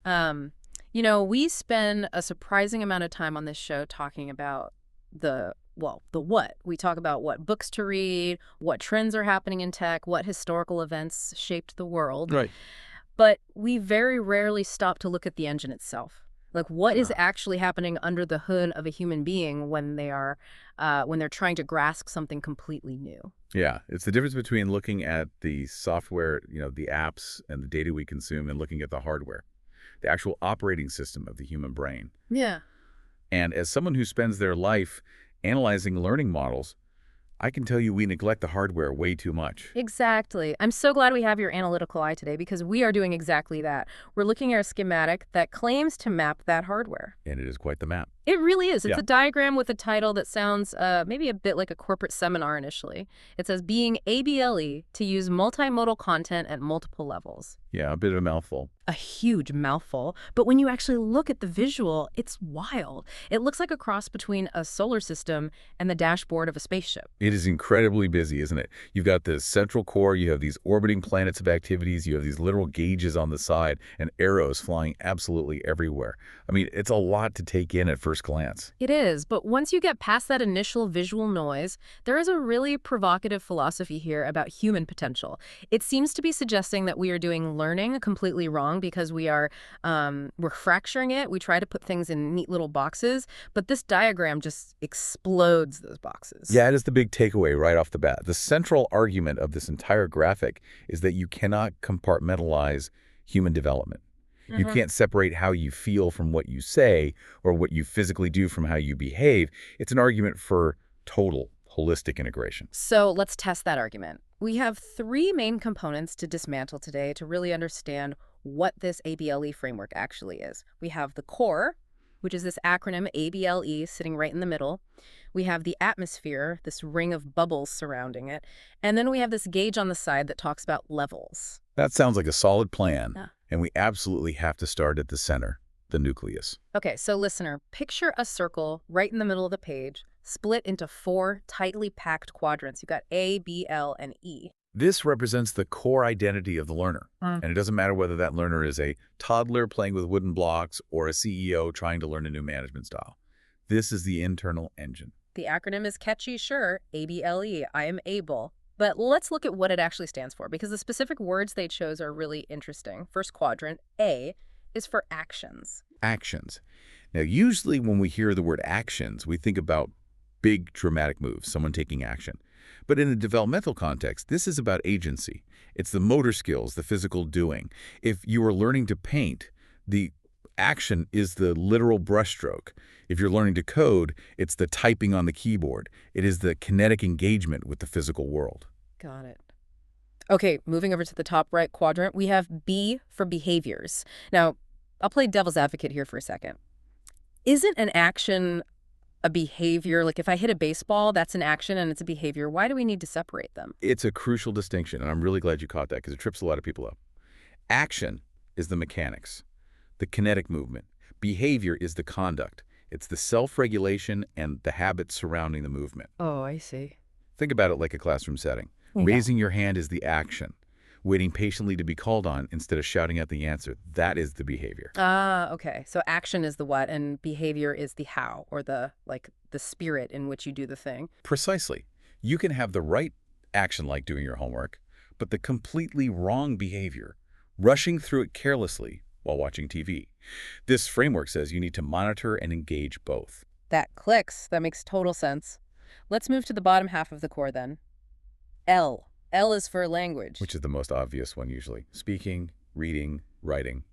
Um, we spend a surprising amount of time on this show talking about the what. We talk about what books to read, what trends are happening in tech, what historical events shaped the world. Right. But we very rarely stop to look at the engine itself. Like, what is Ah, actually happening under the hood of a human being when they're trying to grasp something completely new? yeah, it's the difference between looking at the software, the apps and the data we consume and looking at the hardware, the actual operating system of the human brain. Yeah. And as someone who spends their life analyzing learning models, I can tell you we neglect the hardware way too much. Exactly. I'm so glad we have your analytical eye today because we are doing exactly that. We're looking at a schematic that claims to map that hardware. And it is quite the map. It really is. It's Yeah. a diagram with a title that sounds maybe a bit like a corporate seminar initially. It says being A.B.L.E to use multimodal content at multiple levels. Yeah, a bit of a mouthful. A huge mouthful, but when you actually look at the visual, it's wild. It looks like a cross between a solar system and the dashboard of a spaceship. It is incredibly busy, isn't it? You've got the central core, you have these orbiting planets of activities, you have these literal gauges on the side, and arrows flying absolutely everywhere. I mean, it's a lot to take in at first glance. It is, but once you get past that initial visual noise, there is a really provocative philosophy here about human potential. It seems to be suggesting that we are doing learning completely wrong because we're fracturing it. We try to put things in neat little boxes, but this diagram just explodes those boxes. Yeah, it is the big takeaway right off the bat. The central argument of this entire graphic is that you cannot compartmentalize human development. You can't separate how you feel from what you say or what you physically do from how you behave. It's an argument for total, holistic integration. So let's test that argument. We have three main components to dismantle today to really understand what this A.B.L.E framework actually is. We have the core, which is this acronym A.B.L.E sitting right in the middle. We have the atmosphere, this ring of bubbles surrounding it. And then we have this gauge on the side that talks about levels. That sounds like a solid plan, Yeah. and we absolutely have to start at the center, the nucleus. Okay, so listener, picture a circle right in the middle of the page, split into four tightly packed quadrants. You've got A, B, L, and E. This represents the core identity of the learner. And it doesn't matter whether that learner is a toddler playing with wooden blocks or a CEO trying to learn a new management style. This is the internal engine. The acronym is catchy, sure, A.B.L.E, I am able. But let's look at what it actually stands for, because the specific words they chose are really interesting. First quadrant, A, is for actions. Actions. Now, usually when we hear the word actions, we think about big, dramatic moves, someone taking action. But in a developmental context, this is about agency. It's the motor skills, the physical doing. If you are learning to paint, the action is the literal brushstroke. If you're learning to code, it's the typing on the keyboard. It is the kinetic engagement with the physical world. Got it. Okay, moving over to the top right quadrant, we have B for behaviors. Now, I'll play devil's advocate here for a second. Isn't an action a behavior? Like if I hit a baseball, that's an action and it's a behavior. Why do we need to separate them? It's a crucial distinction, and I'm really glad you caught that because it trips a lot of people up. Action is the mechanics, the kinetic movement. Behavior is the conduct. It's the self-regulation and the habits surrounding the movement. Oh, I see. Think about it like a classroom setting. Yeah. Raising your hand is the action. Waiting patiently to be called on instead of shouting out the answer, that is the behavior. Ah, okay. So action is the what and behavior is the how, or the spirit in which you do the thing. Precisely. You can have the right action like doing your homework, but the completely wrong behavior, rushing through it carelessly while watching TV. This framework says you need to monitor and engage both. That clicks. That makes total sense. Let's move to the bottom half of the core then. L. L is for language. Which is the most obvious one usually. Speaking, reading, writing.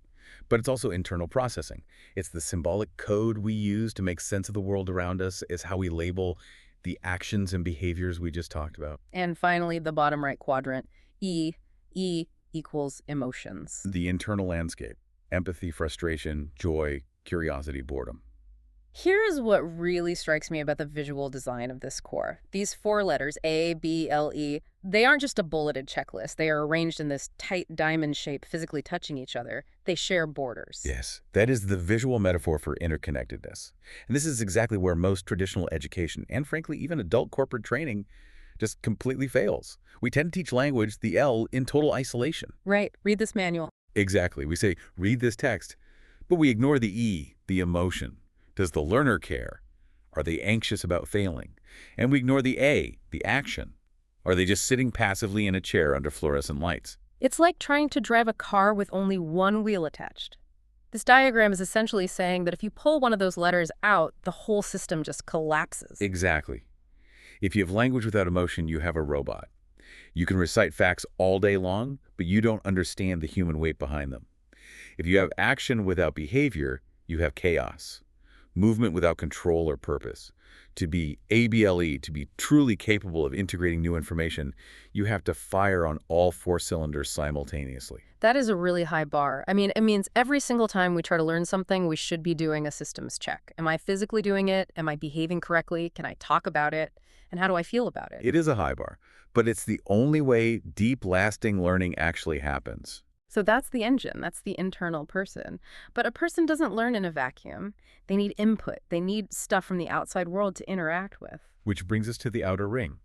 But it's also internal processing. It's the symbolic code we use to make sense of the world around us. It's how we label the actions and behaviors we just talked about. And finally, the bottom right quadrant, E. E equals emotions. The internal landscape. Empathy, frustration, joy, curiosity, boredom. Here is what really strikes me about the visual design of this core. These four letters, A, B, L, E, they aren't just a bulleted checklist. They are arranged in this tight diamond shape, physically touching each other. They share borders. Yes, that is the visual metaphor for interconnectedness. And this is exactly where most traditional education, and frankly, even adult corporate training, just completely fails. We tend to teach language, the L, in total isolation. Right. Read this manual. Exactly. We say, read this text, But we ignore the E, the emotion. Does the learner care? Are they anxious about failing? And we ignore the A, the action. Are they just sitting passively in a chair under fluorescent lights? It's like trying to drive a car with only one wheel attached. This diagram is essentially saying that if you pull one of those letters out, the whole system just collapses. Exactly. If you have language without emotion, you have a robot. You can recite facts all day long, but you don't understand the human weight behind them. If you have action without behavior, you have chaos. Movement without control or purpose. To be A.B.L.E, to be truly capable of integrating new information, you have to fire on all 4 cylinders simultaneously. That is a really high bar. I mean, it means every single time we try to learn something, we should be doing a systems check. Am I physically doing it? Am I behaving correctly? Can I talk about it? And how do I feel about it? It is a high bar, but it's the only way deep, lasting learning actually happens. So that's the engine, that's the internal person. But a person doesn't learn in a vacuum. They need input. They need stuff from the outside world to interact with. Which brings us to the outer ring,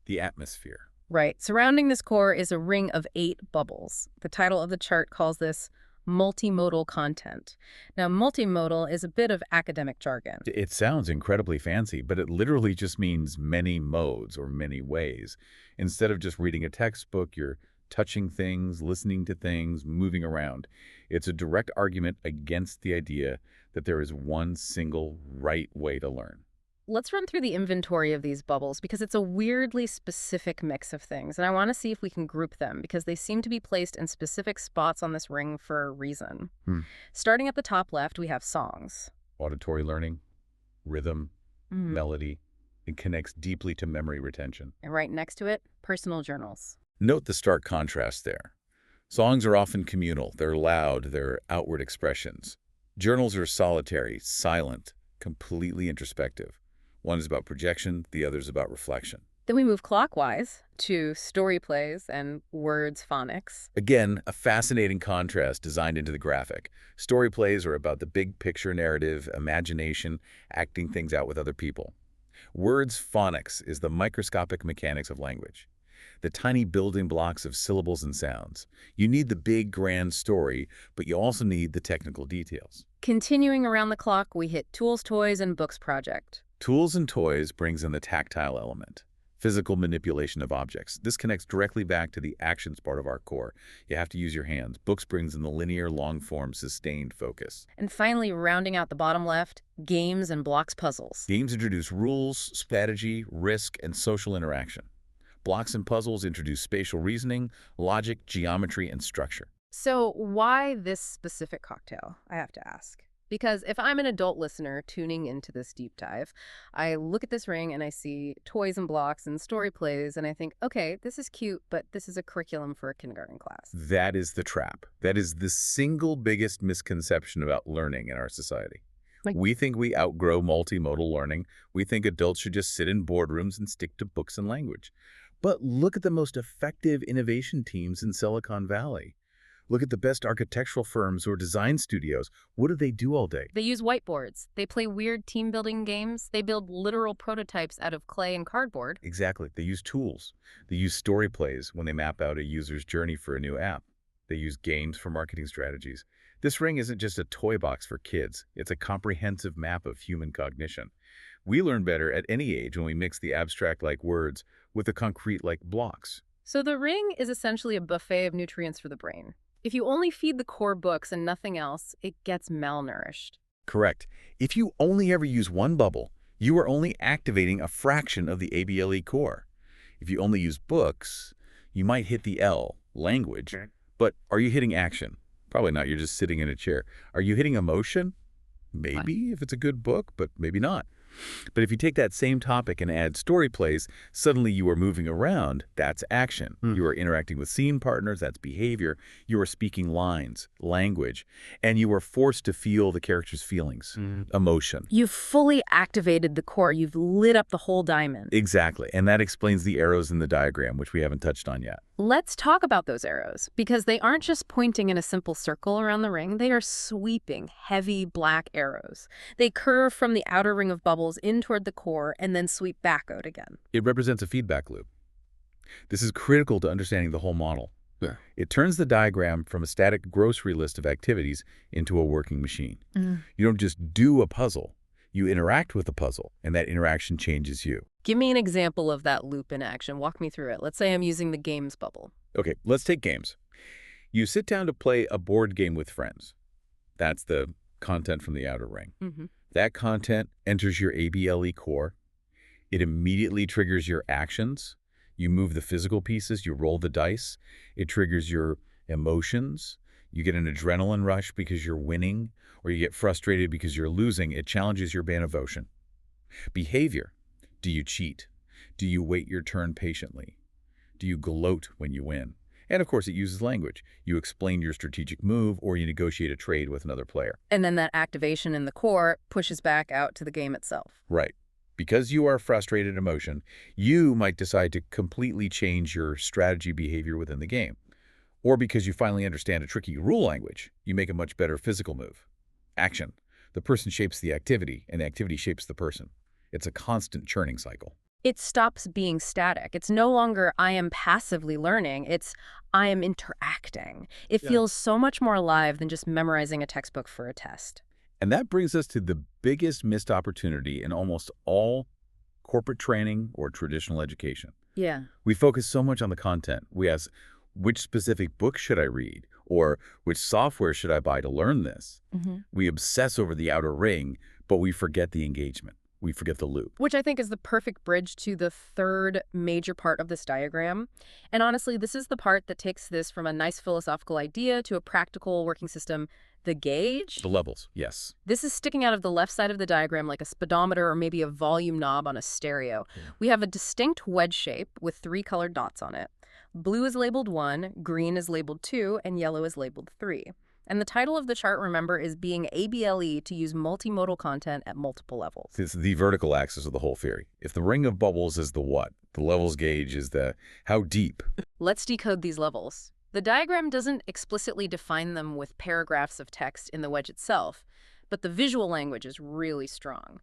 the atmosphere. Right. Surrounding this core is a ring of 8 bubbles. The title of the chart calls this multimodal content. Now, multimodal is a bit of academic jargon. It sounds incredibly fancy, but it literally just means many modes or many ways. Instead of just reading a textbook, you're touching things, listening to things, moving around. It's a direct argument against the idea that there is one single right way to learn. Let's run through the inventory of these bubbles because it's a weirdly specific mix of things, and I want to see if we can group them because they seem to be placed in specific spots on this ring for a reason. Starting at the top left, we have songs. Auditory learning, rhythm, melody. It connects deeply to memory retention. And right next to it, personal journals. Note the stark contrast there. Songs are often communal. They're loud. They're outward expressions. Journals are solitary, silent, completely introspective. One is about projection, the other is about reflection. Then we move clockwise to story plays and words phonics. Again, a fascinating contrast designed into the graphic. Story plays are about the big picture narrative, imagination, acting things out with other people. Words phonics is the microscopic mechanics of language, the tiny building blocks of syllables and sounds. You need the big, grand story, but you also need the technical details. Continuing around the clock, we hit tools, toys, and books project. Tools and toys brings in the tactile element, physical manipulation of objects. This connects directly back to the actions part of our core. You have to use your hands. Books brings in the linear, long-form, sustained focus. And finally, rounding out the bottom left, games and blocks puzzles. Games introduce rules, strategy, risk, and social interaction. Blocks and puzzles introduce spatial reasoning, logic, geometry, and structure. So why this specific cocktail, I have to ask? Because if I'm an adult listener tuning into this deep dive, I look at this ring and I see toys and blocks and story plays, and I think, okay, this is cute, but this is a curriculum for a kindergarten class. That is the trap. That is the single biggest misconception about learning in our society. We think we outgrow multimodal learning. We think adults should just sit in boardrooms and stick to books and language. But look at the most effective innovation teams in Silicon Valley. Look at the best architectural firms or design studios. What do they do all day? They use whiteboards. They play weird team-building games. They build literal prototypes out of clay and cardboard. Exactly. They use tools. They use story plays when they map out a user's journey for a new app. They use games for marketing strategies. This ring isn't just a toy box for kids. It's a comprehensive map of human cognition. We learn better at any age when we mix the abstract like words with the concrete like blocks. So the ring is essentially a buffet of nutrients for the brain. If you only feed the core books and nothing else, it gets malnourished. Correct. If you only ever use one bubble, you are only activating a fraction of the A.B.L.E core. If you only use books, you might hit the L, language, but are you hitting action? Probably not. You're just sitting in a chair. Are you hitting emotion? Maybe, if it's a good book, but maybe not. But if you take that same topic and add story plays, suddenly you are moving around. That's action. You are interacting with scene partners. That's behavior. You are speaking lines, language, and you are forced to feel the character's feelings, emotion. You've fully activated the core. You've lit up the whole diamond. Exactly. And that explains the arrows in the diagram, which we haven't touched on yet. Let's talk about those arrows, because they aren't just pointing in a simple circle around the ring. They are sweeping, heavy black arrows. They curve from the outer ring of bubbles in toward the core and then sweep back out again. It represents a feedback loop. This is critical to understanding the whole model. Yeah. It turns the diagram from a static grocery list of activities into a working machine. Mm. You don't just do a puzzle. You interact with the puzzle, and that interaction changes you. Give me an example of that loop in action. Walk me through it. Let's say I'm using the games bubble. Okay, let's take games. You sit down to play a board game with friends. That's the content from the outer ring. Mm-hmm. That content enters your A.B.L.E core. It immediately triggers your actions. You move the physical pieces, you roll the dice. It triggers your emotions. You get an adrenaline rush because you're winning, or you get frustrated because you're losing. It challenges your band of motion. Behavior. Do you cheat? Do you wait your turn patiently? Do you gloat when you win? And of course, it uses language. You explain your strategic move, or you negotiate a trade with another player. And then that activation in the core pushes back out to the game itself. Right. Because you are frustrated emotion, you might decide to completely change your strategy behavior within the game. Or because you finally understand a tricky rule language, you make a much better physical move. Action. The person shapes the activity, and the activity shapes the person. It's a constant churning cycle. It stops being static. It's no longer I am passively learning. It's I am interacting. It feels so much more alive than just memorizing a textbook for a test. And that brings us to the biggest missed opportunity in almost all corporate training or traditional education. Yeah. We focus so much on the content. We ask, which specific book should I read? Or which software should I buy to learn this? Mm-hmm. We obsess over the outer ring, but we forget the engagement. We forget the loop. Which I think is the perfect bridge to the third major part of this diagram. And honestly, this is the part that takes this from a nice philosophical idea to a practical working system. The gauge? The levels, yes. This is sticking out of the left side of the diagram like a speedometer or maybe a volume knob on a stereo. Yeah. We have a distinct wedge shape with 3 colored dots on it. Blue is labeled 1, green is labeled 2, and yellow is labeled 3. And the title of the chart, remember, is being A.B.L.E to use multimodal content at multiple levels. It's the vertical axis of the whole theory. If the ring of bubbles is the what, the levels gauge is the how deep. Let's decode these levels. The diagram doesn't explicitly define them with paragraphs of text in the wedge itself, but the visual language is really strong.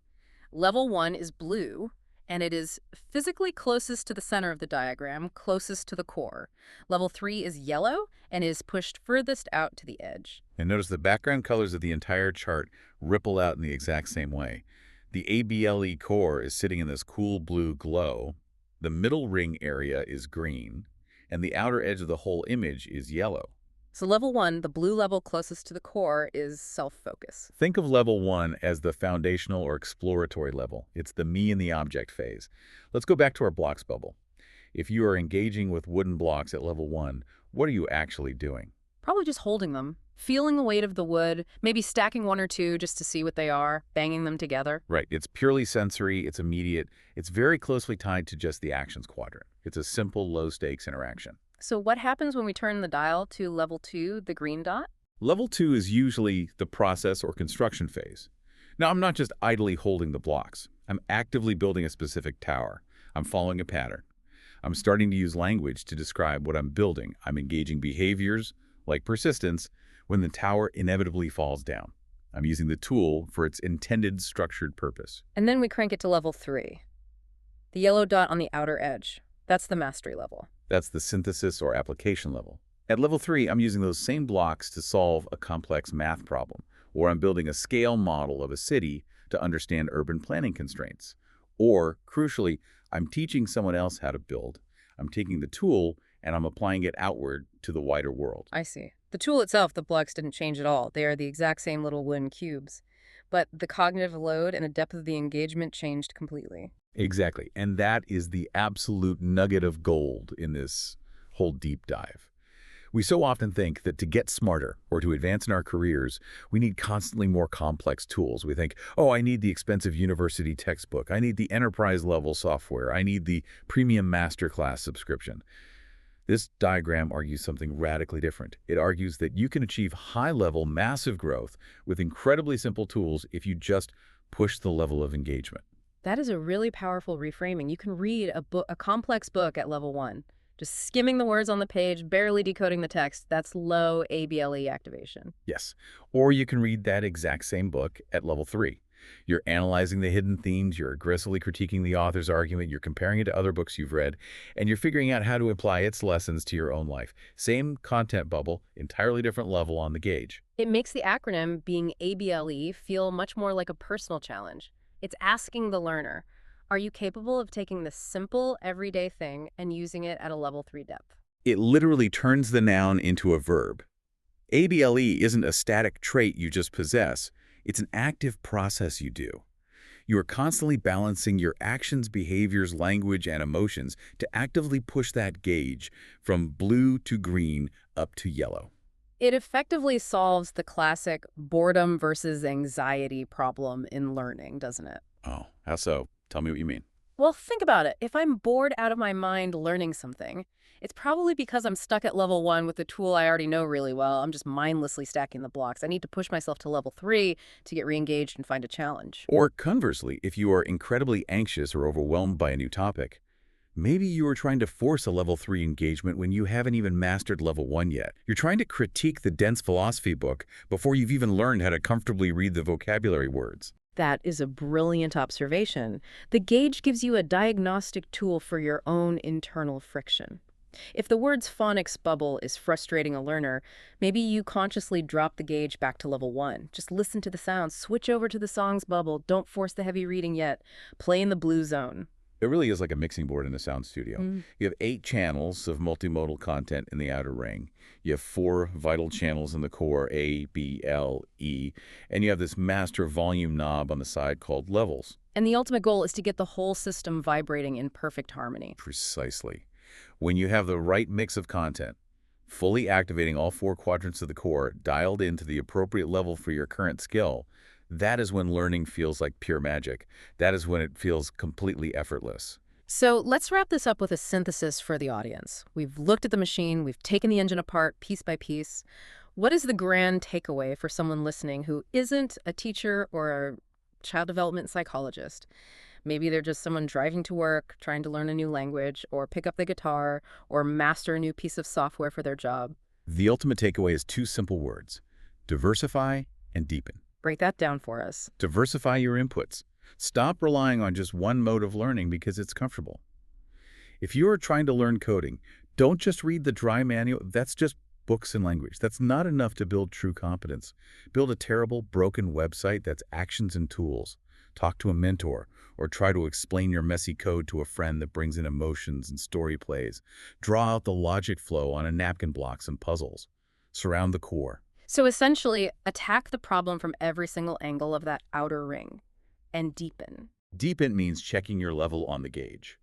Level 1 is blue, and it is physically closest to the center of the diagram, closest to the core. Level 3 is yellow, and is pushed furthest out to the edge. And notice the background colors of the entire chart ripple out in the exact same way. The A.B.L.E core is sitting in this cool blue glow. The middle ring area is green, and the outer edge of the whole image is yellow. So level 1, the blue level closest to the core, is self-focus. Think of level 1 as the foundational or exploratory level. It's the me and the object phase. Let's go back to our blocks bubble. If you are engaging with wooden blocks at level 1, what are you actually doing? Probably just holding them, feeling the weight of the wood, maybe stacking 1 or 2 just to see what they are, banging them together. Right. It's purely sensory. It's immediate. It's very closely tied to just the actions quadrant. It's a simple, low-stakes interaction. So what happens when we turn the dial to level 2, the green dot? Level 2 is usually the process or construction phase. Now, I'm not just idly holding the blocks. I'm actively building a specific tower. I'm following a pattern. I'm starting to use language to describe what I'm building. I'm engaging behaviors, like persistence, when the tower inevitably falls down. I'm using the tool for its intended structured purpose. And then we crank it to level 3. The yellow dot on the outer edge. That's the mastery level. That's the synthesis or application level. At level 3, I'm using those same blocks to solve a complex math problem, or I'm building a scale model of a city to understand urban planning constraints. Or, crucially, I'm teaching someone else how to build. I'm taking the tool and I'm applying it outward to the wider world. I see. The tool itself, the blocks, didn't change at all. They are the exact same little wooden cubes. But the cognitive load and the depth of the engagement changed completely. Exactly. And that is the absolute nugget of gold in this whole deep dive. We so often think that to get smarter or to advance in our careers, we need constantly more complex tools. We think, oh, I need the expensive university textbook. I need the enterprise-level software. I need the premium masterclass subscription. This diagram argues something radically different. It argues that you can achieve high-level, massive growth with incredibly simple tools if you just push the level of engagement. That is a really powerful reframing. You can read a complex book at level 1. Just skimming the words on the page, barely decoding the text. That's low A.B.L.E activation. Yes. Or you can read that exact same book at level 3. You're analyzing the hidden themes, you're aggressively critiquing the author's argument, you're comparing it to other books you've read, and you're figuring out how to apply its lessons to your own life. Same content bubble, entirely different level on the gauge. It makes the acronym being ABLE feel much more like a personal challenge. It's asking the learner, are you capable of taking this simple, everyday thing and using it at a level 3 depth? It literally turns the noun into a verb. ABLE isn't a static trait you just possess. It's an active process you do. You are constantly balancing your actions, behaviors, language, and emotions to actively push that gauge from blue to green up to yellow. It effectively solves the classic boredom versus anxiety problem in learning, doesn't it? Oh, how so? Tell me what you mean. Well, think about it. If I'm bored out of my mind learning something, it's probably because I'm stuck at level 1 with the tool I already know really well. I'm just mindlessly stacking the blocks. I need to push myself to level 3 to get re-engaged and find a challenge. Or conversely, if you are incredibly anxious or overwhelmed by a new topic, maybe you are trying to force a level 3 engagement when you haven't even mastered level 1 yet. You're trying to critique the dense philosophy book before you've even learned how to comfortably read the vocabulary words. That is a brilliant observation. The gauge gives you a diagnostic tool for your own internal friction. If the word's phonics bubble is frustrating a learner, maybe you consciously drop the gauge back to level 1. Just listen to the sounds, switch over to the song's bubble, don't force the heavy reading yet. Play in the blue zone. It really is like a mixing board in a sound studio. Mm. You have 8 channels of multimodal content in the outer ring. You have 4 vital channels in the core, A, B, L, E, and you have this master volume knob on the side called levels. And the ultimate goal is to get the whole system vibrating in perfect harmony. Precisely. When you have the right mix of content, fully activating all 4 quadrants of the core, dialed into the appropriate level for your current skill, that is when learning feels like pure magic. That is when it feels completely effortless. So let's wrap this up with a synthesis for the audience. We've looked at the machine, we've taken the engine apart piece by piece. What is the grand takeaway for someone listening who isn't a teacher or a child development psychologist? Maybe they're just someone driving to work, trying to learn a new language, or pick up the guitar, or master a new piece of software for their job. The ultimate takeaway is 2 simple words: diversify and deepen. Break that down for us. Diversify your inputs. Stop relying on just one mode of learning because it's comfortable. If you are trying to learn coding, don't just read the dry manual. That's just books and language. That's not enough to build true competence. Build a terrible, broken website that's actions and tools. Talk to a mentor, or try to explain your messy code to a friend that brings in emotions and story plays. Draw out the logic flow on a napkin blocks and puzzles. Surround the core. So essentially, attack the problem from every single angle of that outer ring and deepen. Deepen means checking your level on the gauge.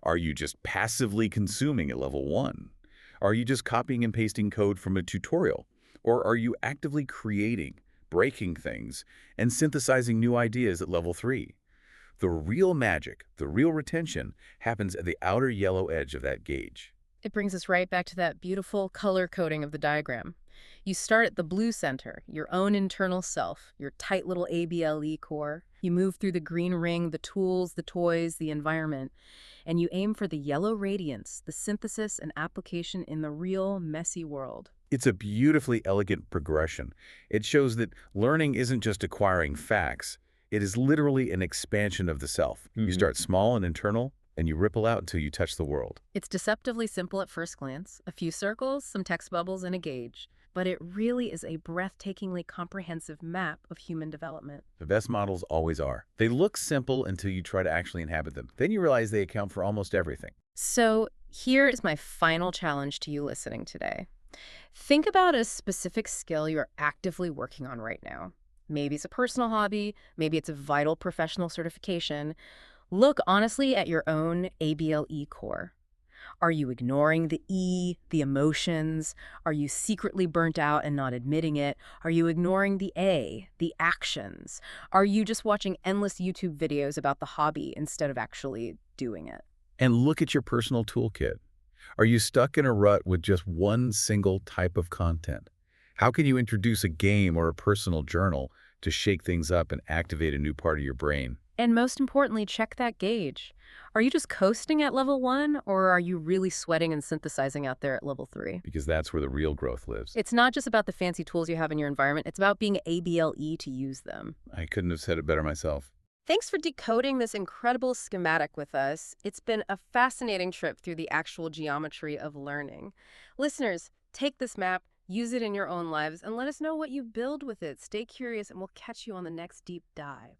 Are you just passively consuming at level 1? Are you just copying and pasting code from a tutorial? Or are you actively creating, breaking things, and synthesizing new ideas at level 3? The real magic, the real retention, happens at the outer yellow edge of that gauge. It brings us right back to that beautiful color coding of the diagram. You start at the blue center, your own internal self, your tight little ABLE core. You move through the green ring, the tools, the toys, the environment, and you aim for the yellow radiance, the synthesis and application in the real, messy world. It's a beautifully elegant progression. It shows that learning isn't just acquiring facts. It is literally an expansion of the self. You start small and internal, and you ripple out until you touch the world. It's deceptively simple at first glance, a few circles, some text bubbles, and a gauge. But it really is a breathtakingly comprehensive map of human development. The best models always are. They look simple until you try to actually inhabit them. Then you realize they account for almost everything. So here is my final challenge to you listening today. Think about a specific skill you're actively working on right now. Maybe it's a personal hobby, maybe it's a vital professional certification. Look honestly at your own ABLE core. Are you ignoring the E, the emotions? Are you secretly burnt out and not admitting it? Are you ignoring the A, the actions? Are you just watching endless YouTube videos about the hobby instead of actually doing it? And look at your personal toolkit. Are you stuck in a rut with just one single type of content? How can you introduce a game or a personal journal to shake things up and activate a new part of your brain? And most importantly, check that gauge. Are you just coasting at level 1, or are you really sweating and synthesizing out there at level 3? Because that's where the real growth lives. It's not just about the fancy tools you have in your environment, it's about being A.B.L.E to use them. I couldn't have said it better myself. Thanks for decoding this incredible schematic with us. It's been a fascinating trip through the actual geometry of learning. Listeners, take this map, use it in your own lives, and let us know what you build with it. Stay curious, and we'll catch you on the next deep dive.